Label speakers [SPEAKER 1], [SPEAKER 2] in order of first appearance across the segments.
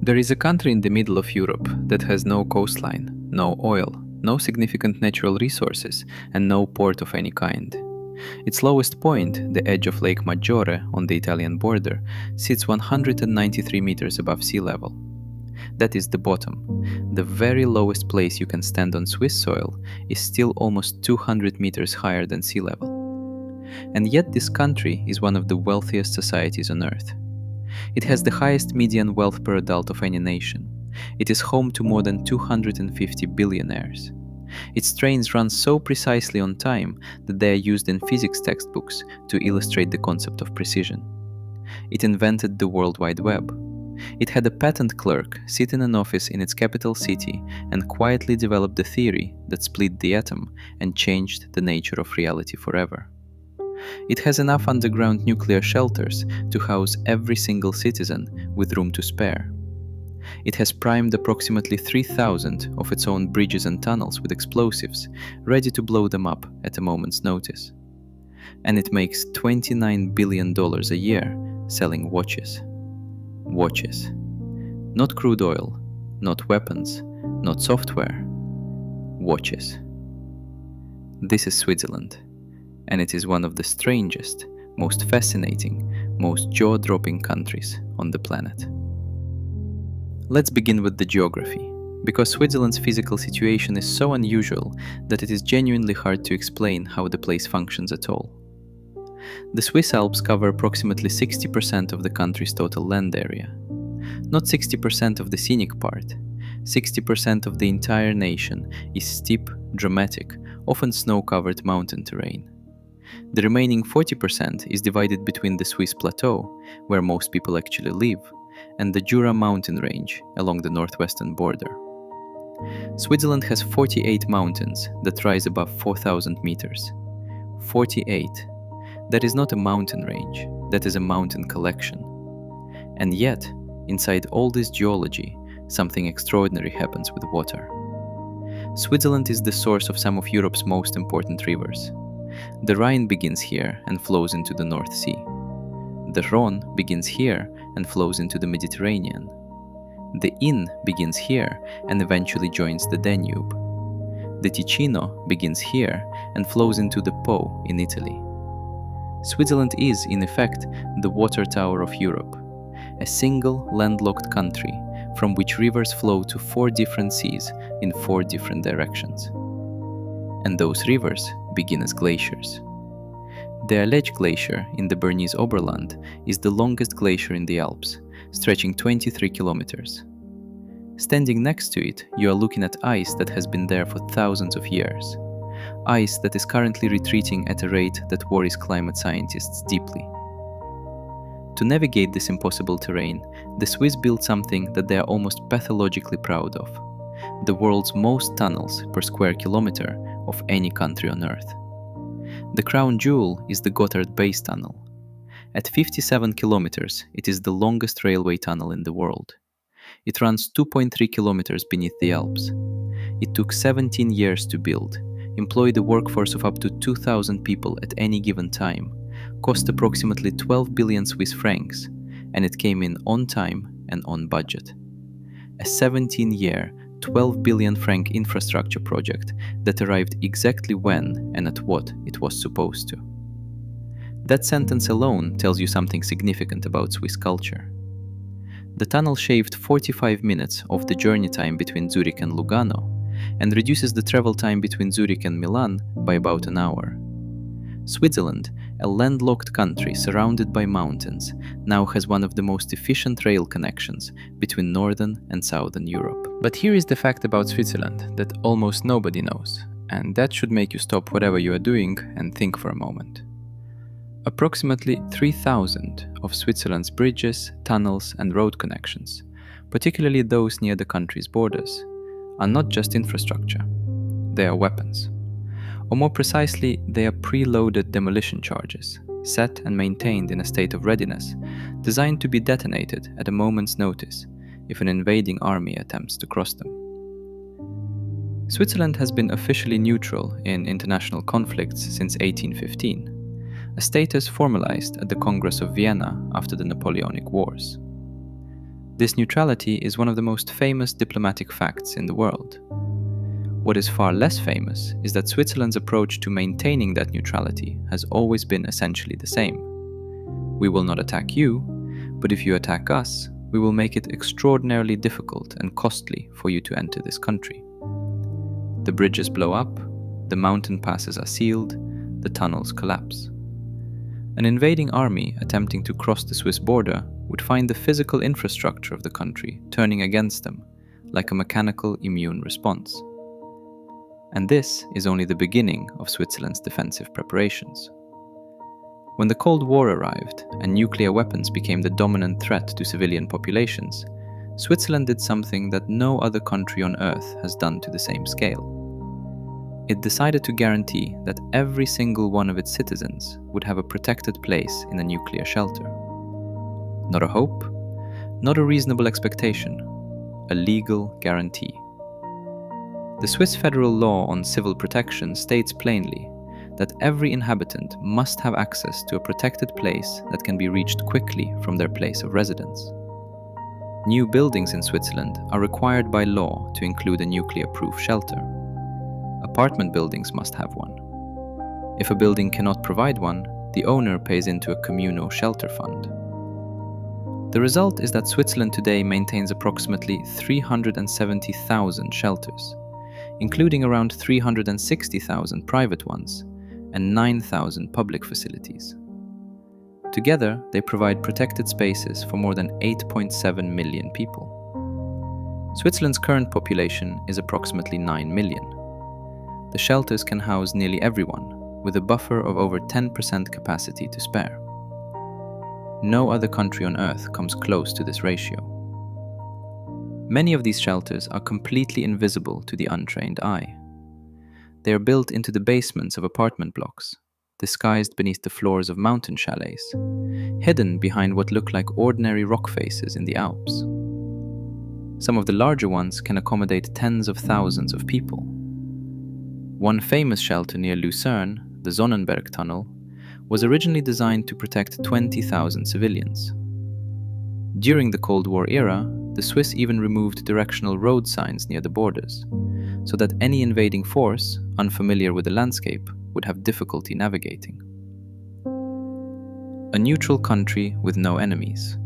[SPEAKER 1] There is a country in the middle of Europe that has no coastline, no oil, no significant natural resources, and no port of any kind. Its lowest point, the edge of Lake Maggiore on the Italian border, sits 193 meters above sea level. That is the bottom. The very lowest place you can stand on Swiss soil is still almost 200 meters higher than sea level. And yet this country is one of the wealthiest societies on earth. It has the highest median wealth per adult of any nation. It is home to more than 250 billionaires. Its trains run so precisely on time that they are used in physics textbooks to illustrate the concept of precision. It invented the World Wide Web. It had a patent clerk sit in an office in its capital city and quietly developed the theory that split the atom and changed the nature of reality forever. It has enough underground nuclear shelters to house every single citizen with room to spare. It has primed approximately 3,000 of its own bridges and tunnels with explosives, ready to blow them up at a moment's notice. And it makes $29 billion a year selling watches. Watches. Not crude oil, not weapons, not software. Watches. This is Switzerland, and it is one of the strangest, most fascinating, most jaw-dropping countries on the planet. Let's begin with the geography, because Switzerland's physical situation is so unusual that it is genuinely hard to explain how the place functions at all. The Swiss Alps cover approximately 60% of the country's total land area. Not 60% of the scenic part, 60% of the entire nation is steep, dramatic, often snow-covered mountain terrain. The remaining 40% is divided between the Swiss Plateau, where most people actually live, and the Jura mountain range along the northwestern border. Switzerland has 48 mountains that rise above 4,000 meters. 48. That is not a mountain range, that is a mountain collection. And yet, inside all this geology, something extraordinary happens with water. Switzerland is the source of some of Europe's most important rivers. The Rhine begins here and flows into the North Sea. The Rhone begins here and flows into the Mediterranean. The Inn begins here and eventually joins the Danube. The Ticino begins here and flows into the Po in Italy. Switzerland is, in effect, the water tower of Europe, a single landlocked country from which rivers flow to 4 different seas in 4 different directions. And those rivers begin as glaciers. The Aletsch Glacier in the Bernese Oberland is the longest glacier in the Alps, stretching 23 kilometers. Standing next to it, you are looking at ice that has been there for thousands of years. Ice that is currently retreating at a rate that worries climate scientists deeply. To navigate this impossible terrain, the Swiss built something that they are almost pathologically proud of: the world's most tunnels per square kilometer of any country on Earth. The crown jewel is the Gotthard Base Tunnel. At 57 kilometers, it is the longest railway tunnel in the world. It runs 2.3 kilometers beneath the Alps. It took 17 years to build, employed a workforce of up to 2,000 people at any given time, cost approximately 12 billion Swiss francs, and it came in on time and on budget. A 17-year, 12 billion franc infrastructure project that arrived exactly when and at what it was supposed to. That sentence alone tells you something significant about Swiss culture. The tunnel shaved 45 minutes off the journey time between Zurich and Lugano, and reduces the travel time between Zurich and Milan by about an hour. Switzerland, a landlocked country surrounded by mountains, now has one of the most efficient rail connections between northern and southern Europe. But here is the fact about Switzerland that almost nobody knows, and that should make you stop whatever you are doing and think for a moment. Approximately 3,000 of Switzerland's bridges, tunnels, and road connections, particularly those near the country's borders, are not just infrastructure, they are weapons. Or more precisely, they are preloaded demolition charges, set and maintained in a state of readiness, designed to be detonated at a moment's notice if an invading army attempts to cross them. Switzerland has been officially neutral in international conflicts since 1815, a status formalized at the Congress of Vienna after the Napoleonic Wars. This neutrality is one of the most famous diplomatic facts in the world. What is far less famous is that Switzerland's approach to maintaining that neutrality has always been essentially the same. We will not attack you, but if you attack us, we will make it extraordinarily difficult and costly for you to enter this country. The bridges blow up, the mountain passes are sealed, the tunnels collapse. An invading army attempting to cross the Swiss border would find the physical infrastructure of the country turning against them, like a mechanical immune response. And this is only the beginning of Switzerland's defensive preparations. When the Cold War arrived and nuclear weapons became the dominant threat to civilian populations, Switzerland did something that no other country on Earth has done to the same scale. It decided to guarantee that every single one of its citizens would have a protected place in a nuclear shelter. Not a hope, not a reasonable expectation, a legal guarantee. The Swiss federal law on civil protection states plainly that every inhabitant must have access to a protected place that can be reached quickly from their place of residence. New buildings in Switzerland are required by law to include a nuclear-proof shelter. Apartment buildings must have one. If a building cannot provide one, the owner pays into a communal shelter fund. The result is that Switzerland today maintains approximately 370,000 shelters, including around 360,000 private ones and 9,000 public facilities. Together, they provide protected spaces for more than 8.7 million people. Switzerland's current population is approximately 9 million. The shelters can house nearly everyone, with a buffer of over 10% capacity to spare. No other country on Earth comes close to this ratio. Many of these shelters are completely invisible to the untrained eye. They are built into the basements of apartment blocks, disguised beneath the floors of mountain chalets, hidden behind what look like ordinary rock faces in the Alps. Some of the larger ones can accommodate tens of thousands of people. One famous shelter near Lucerne, the Sonnenberg Tunnel, was originally designed to protect 20,000 civilians. During the Cold War era, the Swiss even removed directional road signs near the borders, so that any invading force, unfamiliar with the landscape, would have difficulty navigating. A neutral country with no enemies.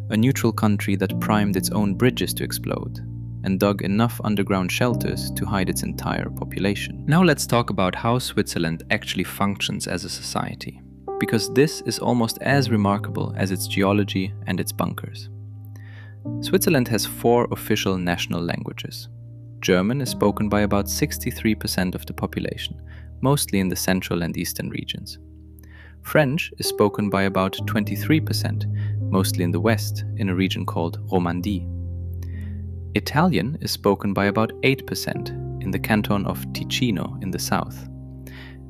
[SPEAKER 1] A neutral country that primed its own bridges to explode and dug enough underground shelters to hide its entire population. Now let's talk about how Switzerland actually functions as a society, because this is almost as remarkable as its geology and its bunkers. Switzerland has 4 official national languages. German is spoken by about 63% of the population, mostly in the central and eastern regions. French is spoken by about 23%, mostly in the west, in a region called Romandie. Italian is spoken by about 8% in the canton of Ticino in the south.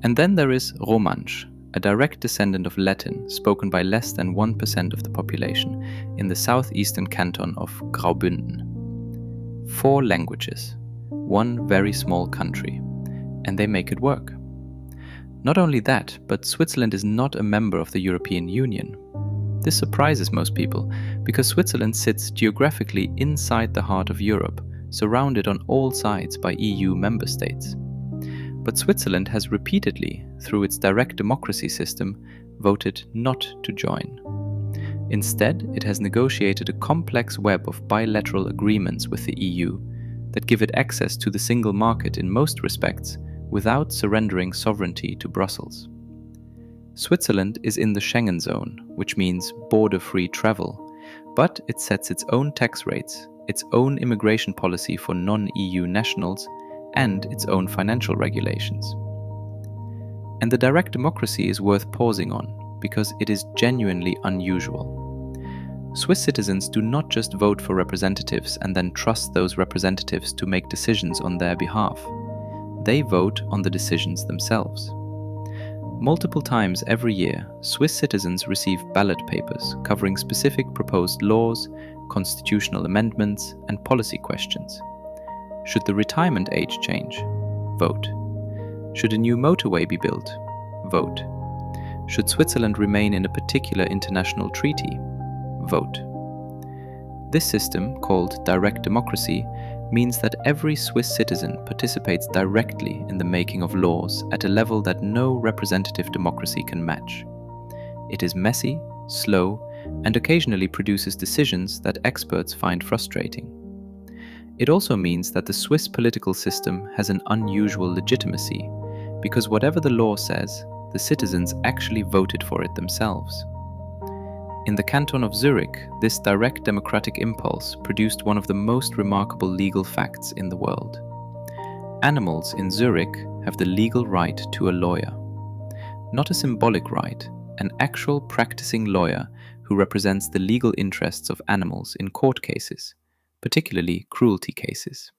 [SPEAKER 1] And then there is Romansh, a direct descendant of Latin spoken by less than 1% of the population in the southeastern canton of Graubünden. 4 languages, 1 very small country, and they make it work. Not only that, but Switzerland is not a member of the European Union. This surprises most people, because Switzerland sits geographically inside the heart of Europe, surrounded on all sides by EU member states. But Switzerland has repeatedly, through its direct democracy system, voted not to join. Instead, it has negotiated a complex web of bilateral agreements with the EU that give it access to the single market in most respects without surrendering sovereignty to Brussels. Switzerland is in the Schengen zone, which means border-free travel, but it sets its own tax rates, its own immigration policy for non-EU nationals, and its own financial regulations. And the direct democracy is worth pausing on, because it is genuinely unusual. Swiss citizens do not just vote for representatives and then trust those representatives to make decisions on their behalf. They vote on the decisions themselves. Multiple times every year, Swiss citizens receive ballot papers covering specific proposed laws, constitutional amendments, and policy questions. Should the retirement age change? Vote. Should a new motorway be built? Vote. Should Switzerland remain in a particular international treaty? Vote. This system, called direct democracy, means that every Swiss citizen participates directly in the making of laws at a level that no representative democracy can match. It is messy, slow, and occasionally produces decisions that experts find frustrating. It also means that the Swiss political system has an unusual legitimacy, because whatever the law says, the citizens actually voted for it themselves. In the canton of Zurich, this direct democratic impulse produced one of the most remarkable legal facts in the world. Animals in Zurich have the legal right to a lawyer. Not a symbolic right, an actual practicing lawyer who represents the legal interests of animals in court cases, particularly cruelty cases.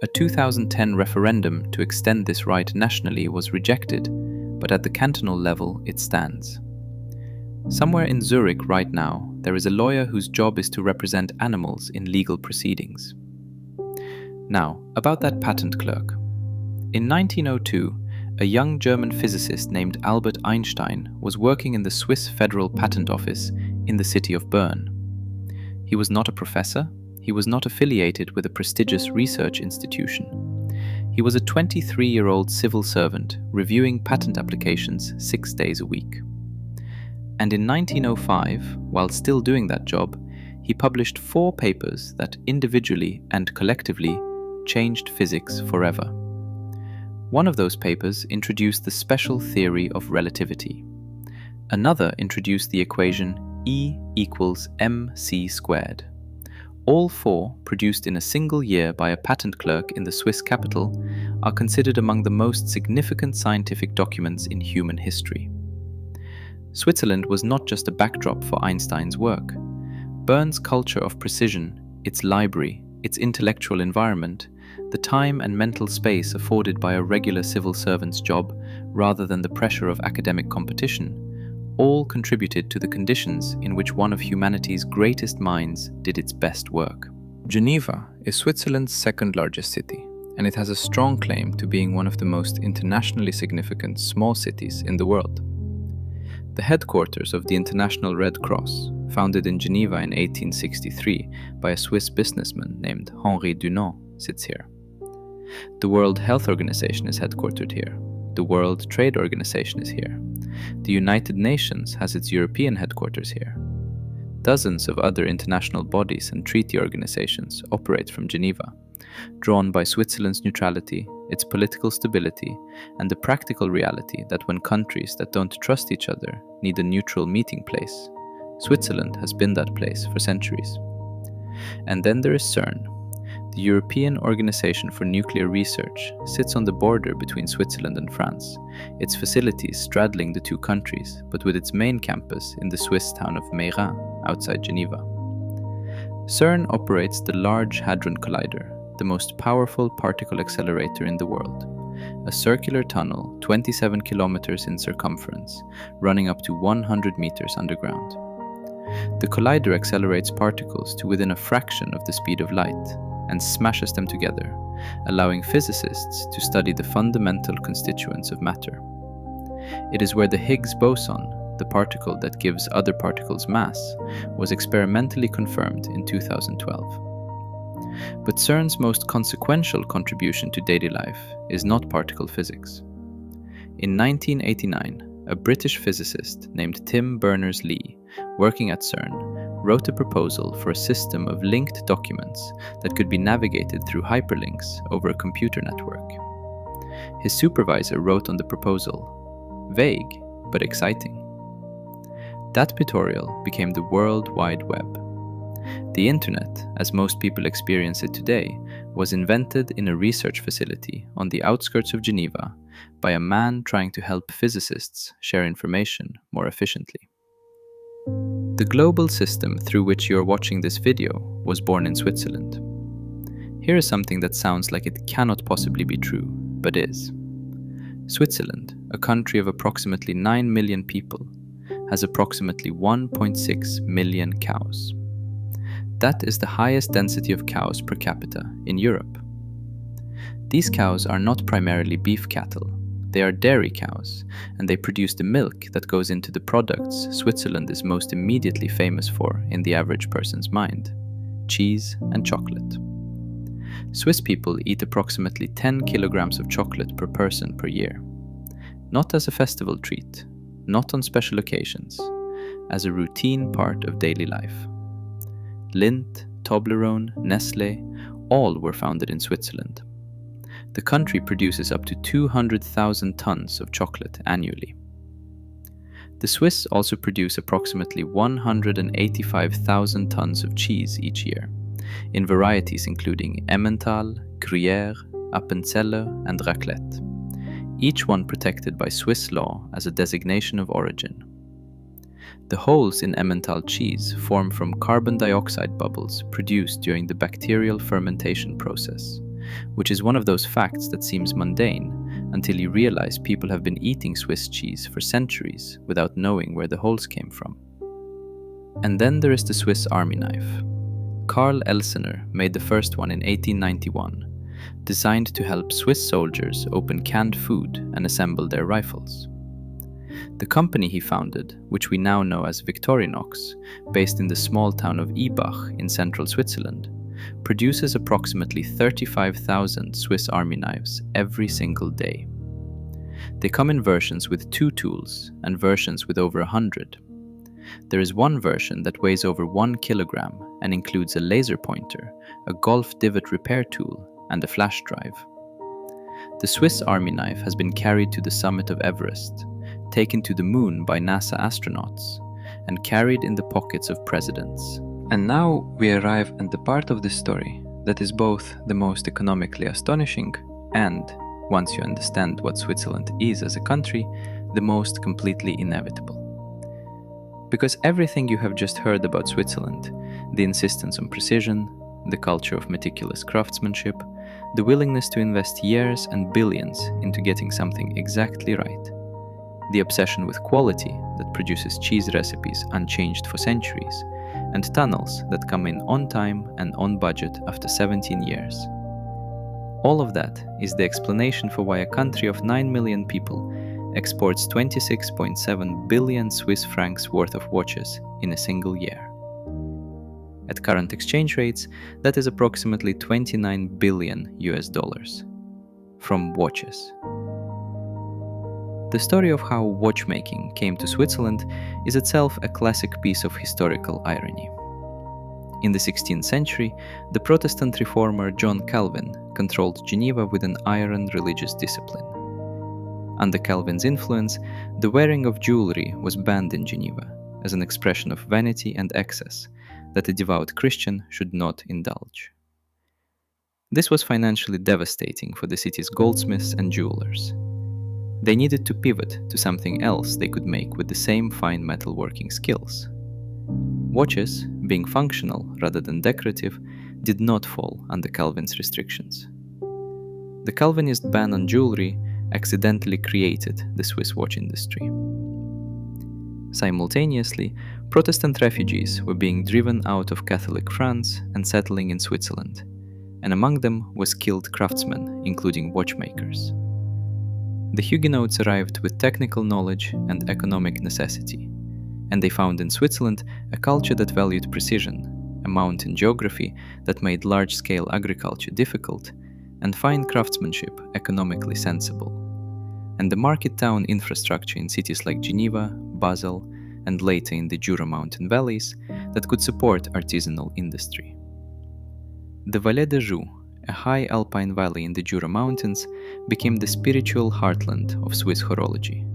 [SPEAKER 1] A 2010 referendum to extend this right nationally was rejected, but at the cantonal level it stands. Somewhere in Zurich right now, there is a lawyer whose job is to represent animals in legal proceedings. Now, about that patent clerk. In 1902, a young German physicist named Albert Einstein was working in the Swiss Federal Patent Office in the city of Bern. He was not a professor, he was not affiliated with a prestigious research institution. He was a 23-year-old civil servant reviewing patent applications 6 days a week. And in 1905, while still doing that job, he published 4 papers that individually and collectively changed physics forever. One of those papers introduced the special theory of relativity. Another introduced the equation E equals mc squared. All 4, produced in a single year by a patent clerk in the Swiss capital, are considered among the most significant scientific documents in human history. Switzerland was not just a backdrop for Einstein's work. Bern's culture of precision, its library, its intellectual environment, the time and mental space afforded by a regular civil servant's job rather than the pressure of academic competition, all contributed to the conditions in which one of humanity's greatest minds did its best work. Geneva is Switzerland's second largest city, and it has a strong claim to being one of the most internationally significant small cities in the world. The headquarters of the International Red Cross, founded in Geneva in 1863 by a Swiss businessman named Henri Dunant, sits here. The World Health Organization is headquartered here. The World Trade Organization is here. The United Nations has its European headquarters here. Dozens of other international bodies and treaty organizations operate from Geneva, drawn by Switzerland's neutrality, its political stability, and the practical reality that when countries that don't trust each other need a neutral meeting place, Switzerland has been that place for centuries. And then there is CERN. The European Organization for Nuclear Research sits on the border between Switzerland and France, its facilities straddling the two countries, but with its main campus in the Swiss town of Meyrin, outside Geneva. CERN operates the Large Hadron Collider, the most powerful particle accelerator in the world, a circular tunnel 27 kilometers in circumference, running up to 100 meters underground. The collider accelerates particles to within a fraction of the speed of light, and smashes them together, allowing physicists to study the fundamental constituents of matter. It is where the Higgs boson, the particle that gives other particles mass, was experimentally confirmed in 2012. But CERN's most consequential contribution to daily life is not particle physics. In 1989, a British physicist named Tim Berners-Lee, working at CERN, wrote a proposal for a system of linked documents that could be navigated through hyperlinks over a computer network. His supervisor wrote on the proposal, vague but exciting. That pictorial became the World Wide Web. The internet, as most people experience it today, was invented in a research facility on the outskirts of Geneva by a man trying to help physicists share information more efficiently. The global system through which you are watching this video was born in Switzerland. Here is something that sounds like it cannot possibly be true, but is. Switzerland, a country of approximately 9 million people, has approximately 1.6 million cows. That is the highest density of cows per capita in Europe. These cows are not primarily beef cattle. They are dairy cows, and they produce the milk that goes into the products Switzerland is most immediately famous for in the average person's mind: cheese, and chocolate. Swiss people eat approximately 10 kilograms of chocolate per person per year. Not as a festival treat, not on special occasions, as a routine part of daily life. Lindt, Toblerone, Nestlé, all were founded in Switzerland. The country produces up to 200,000 tons of chocolate annually. The Swiss also produce approximately 185,000 tons of cheese each year, in varieties including Emmental, Gruyère, Appenzeller, and Raclette, each one protected by Swiss law as a designation of origin. The holes in Emmental cheese form from carbon dioxide bubbles produced during the bacterial fermentation process, which is one of those facts that seems mundane until you realize people have been eating Swiss cheese for centuries without knowing where the holes came from. And then there is the Swiss Army knife. Karl Elsener made the first one in 1891, designed to help Swiss soldiers open canned food and assemble their rifles. The company he founded, which we now know as Victorinox, based in the small town of Ibach in central Switzerland, produces approximately 35,000 Swiss Army knives every single day. They come in versions with 2 tools and versions with over 100. There is one version that weighs over 1 kilogram and includes a laser pointer, a golf divot repair tool, and a flash drive. The Swiss Army knife has been carried to the summit of Everest, taken to the moon by NASA astronauts, and carried in the pockets of presidents. And now we arrive at the part of the story that is both the most economically astonishing and, once you understand what Switzerland is as a country, the most completely inevitable. Because everything you have just heard about Switzerland, the insistence on precision, the culture of meticulous craftsmanship, the willingness to invest years and billions into getting something exactly right, the obsession with quality that produces cheese recipes unchanged for centuries, and tunnels that come in on time and on budget after 17 years. All of that is the explanation for why a country of 9 million people exports 26.7 billion Swiss francs worth of watches in a single year. At current exchange rates, that is approximately 29 billion US dollars from watches. The story of how watchmaking came to Switzerland is itself a classic piece of historical irony. In the 16th century, the Protestant reformer John Calvin controlled Geneva with an iron religious discipline. Under Calvin's influence, the wearing of jewelry was banned in Geneva as an expression of vanity and excess that a devout Christian should not indulge. This was financially devastating for the city's goldsmiths and jewelers. They needed to pivot to something else they could make with the same fine metalworking skills. Watches, being functional rather than decorative, did not fall under Calvin's restrictions. The Calvinist ban on jewelry accidentally created the Swiss watch industry. Simultaneously, Protestant refugees were being driven out of Catholic France and settling in Switzerland, and among them were skilled craftsmen, including watchmakers. The Huguenots arrived with technical knowledge and economic necessity, and they found in Switzerland a culture that valued precision, a mountain geography that made large-scale agriculture difficult, and fine craftsmanship economically sensible, and the market town infrastructure in cities like Geneva, Basel, and later in the Jura mountain valleys that could support artisanal industry. The Vallée de Joux, a high alpine valley in the Jura mountains, became the spiritual heartland of Swiss horology.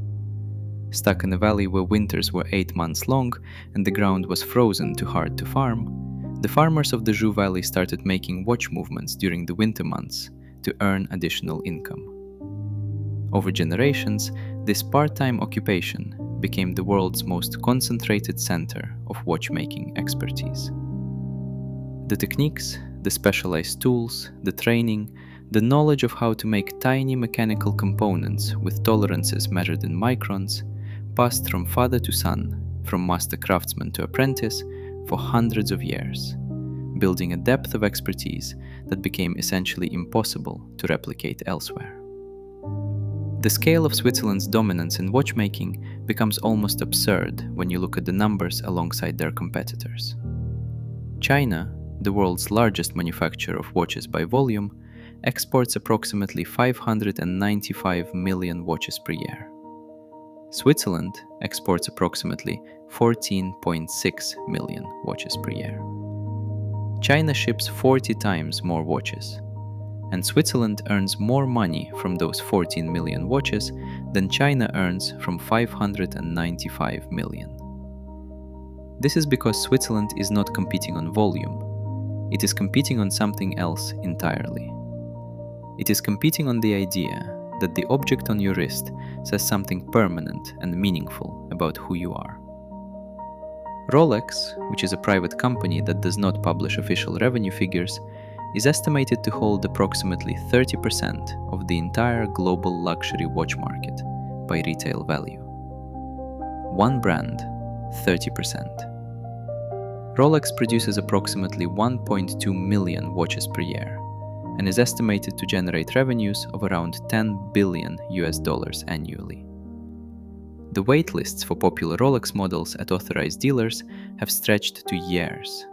[SPEAKER 1] Stuck in a valley where winters were 8 months long and the ground was frozen too hard to farm, the farmers of the Joux Valley started making watch movements during the winter months to earn additional income. Over generations, this part-time occupation became the world's most concentrated center of watchmaking expertise. The techniques, the specialized tools, the training, the knowledge of how to make tiny mechanical components with tolerances measured in microns passed from father to son, from master craftsman to apprentice, for hundreds of years, building a depth of expertise that became essentially impossible to replicate elsewhere. The scale of Switzerland's dominance in watchmaking becomes almost absurd when you look at the numbers alongside their competitors. China, the world's largest manufacturer of watches by volume, exports approximately 595 million watches per year. Switzerland exports approximately 14.6 million watches per year. China ships 40 times more watches, and Switzerland earns more money from those 14 million watches than China earns from 595 million. This is because Switzerland is not competing on volume. It is competing on something else entirely. It is competing on the idea that the object on your wrist says something permanent and meaningful about who you are. Rolex, which is a private company that does not publish official revenue figures, is estimated to hold approximately 30% of the entire global luxury watch market by retail value. One brand, 30%. Rolex produces approximately 1.2 million watches per year and is estimated to generate revenues of around $10 billion annually. The wait lists for popular Rolex models at authorized dealers have stretched to years.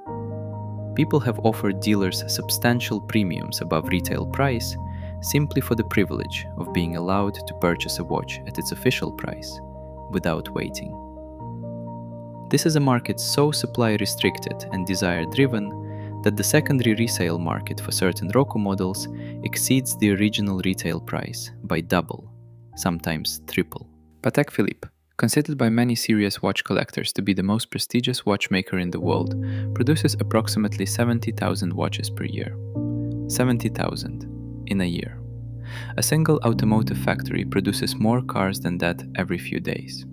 [SPEAKER 1] People have offered dealers substantial premiums above retail price simply for the privilege of being allowed to purchase a watch at its official price without waiting. This is a market so supply-restricted and desire-driven that the secondary resale market for certain Roku models exceeds the original retail price by double, sometimes triple. Patek Philippe, considered by many serious watch collectors to be the most prestigious watchmaker in the world, produces approximately 70,000 watches per year. 70,000 in a year. A single automotive factory produces more cars than that every few days.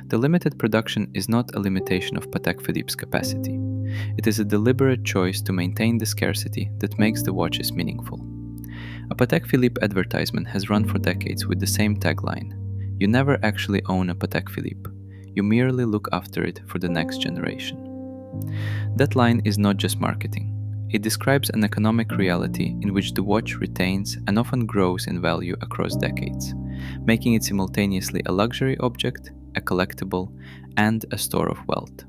[SPEAKER 1] The limited production is not a limitation of Patek Philippe's capacity. It is a deliberate choice to maintain the scarcity that makes the watches meaningful. A Patek Philippe advertisement has run for decades with the same tagline: "You never actually own a Patek Philippe. You merely look after it for the next generation." That line is not just marketing. It describes an economic reality in which the watch retains and often grows in value across decades, making it simultaneously a luxury object, a collectible, and a store of wealth.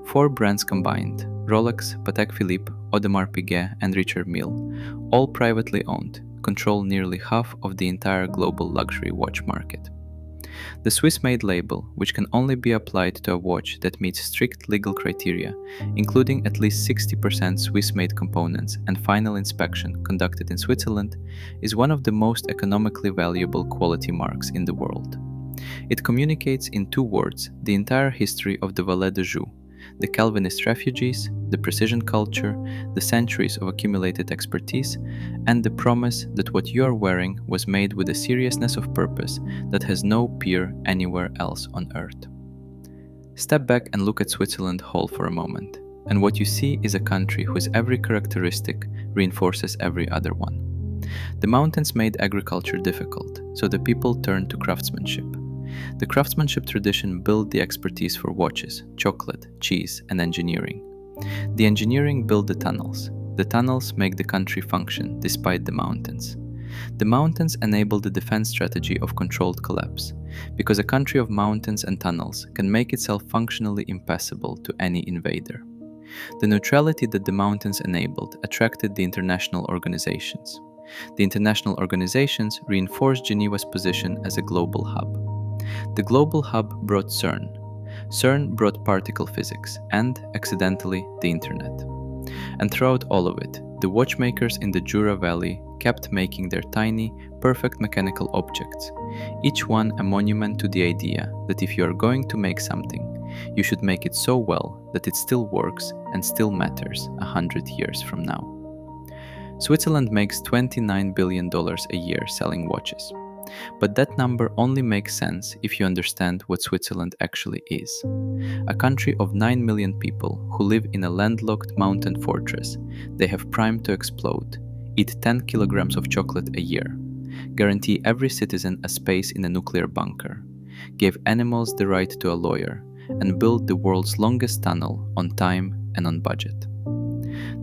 [SPEAKER 1] 4 brands combined, Rolex, Patek Philippe, Audemars Piguet, and Richard Mille, all privately owned, control nearly half of the entire global luxury watch market. The Swiss-made label, which can only be applied to a watch that meets strict legal criteria, including at least 60% Swiss-made components and final inspection conducted in Switzerland, is one of the most economically valuable quality marks in the world. It communicates in 2 words the entire history of the Valais de Joux, the Calvinist refugees, the precision culture, the centuries of accumulated expertise, and the promise that what you are wearing was made with a seriousness of purpose that has no peer anywhere else on earth. Step back and look at Switzerland whole for a moment, and what you see is a country whose every characteristic reinforces every other one. The mountains made agriculture difficult, so the people turned to craftsmanship. The craftsmanship tradition built the expertise for watches, chocolate, cheese, and engineering. The engineering built the tunnels. The tunnels make the country function despite the mountains. The mountains enable the defense strategy of controlled collapse, because a country of mountains and tunnels can make itself functionally impassable to any invader. The neutrality that the mountains enabled attracted the international organizations. The international organizations reinforced Geneva's position as a global hub. The global hub brought CERN. CERN brought particle physics and, accidentally, the internet. And throughout all of it, the watchmakers in the Jura Valley kept making their tiny, perfect mechanical objects, each one a monument to the idea that if you are going to make something, you should make it so well that it still works and still matters 100 years from now. Switzerland makes $29 billion a year selling watches. But that number only makes sense if you understand what Switzerland actually is. A country of 9 million people who live in a landlocked mountain fortress they have primed to explode, eat 10 kilograms of chocolate a year, guarantee every citizen a space in a nuclear bunker, gave animals the right to a lawyer, and build the world's longest tunnel on time and on budget.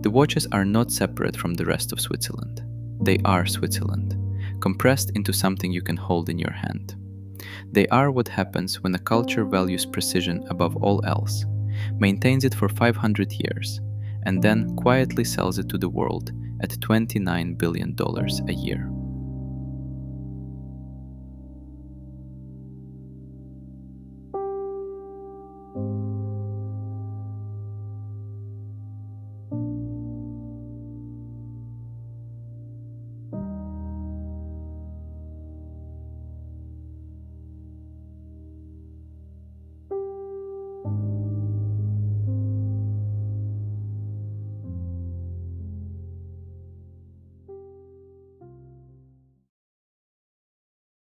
[SPEAKER 1] The watches are not separate from the rest of Switzerland. They are Switzerland, compressed into something you can hold in your hand. They are what happens when a culture values precision above all else, maintains it for 500 years, and then quietly sells it to the world at $29 billion a year.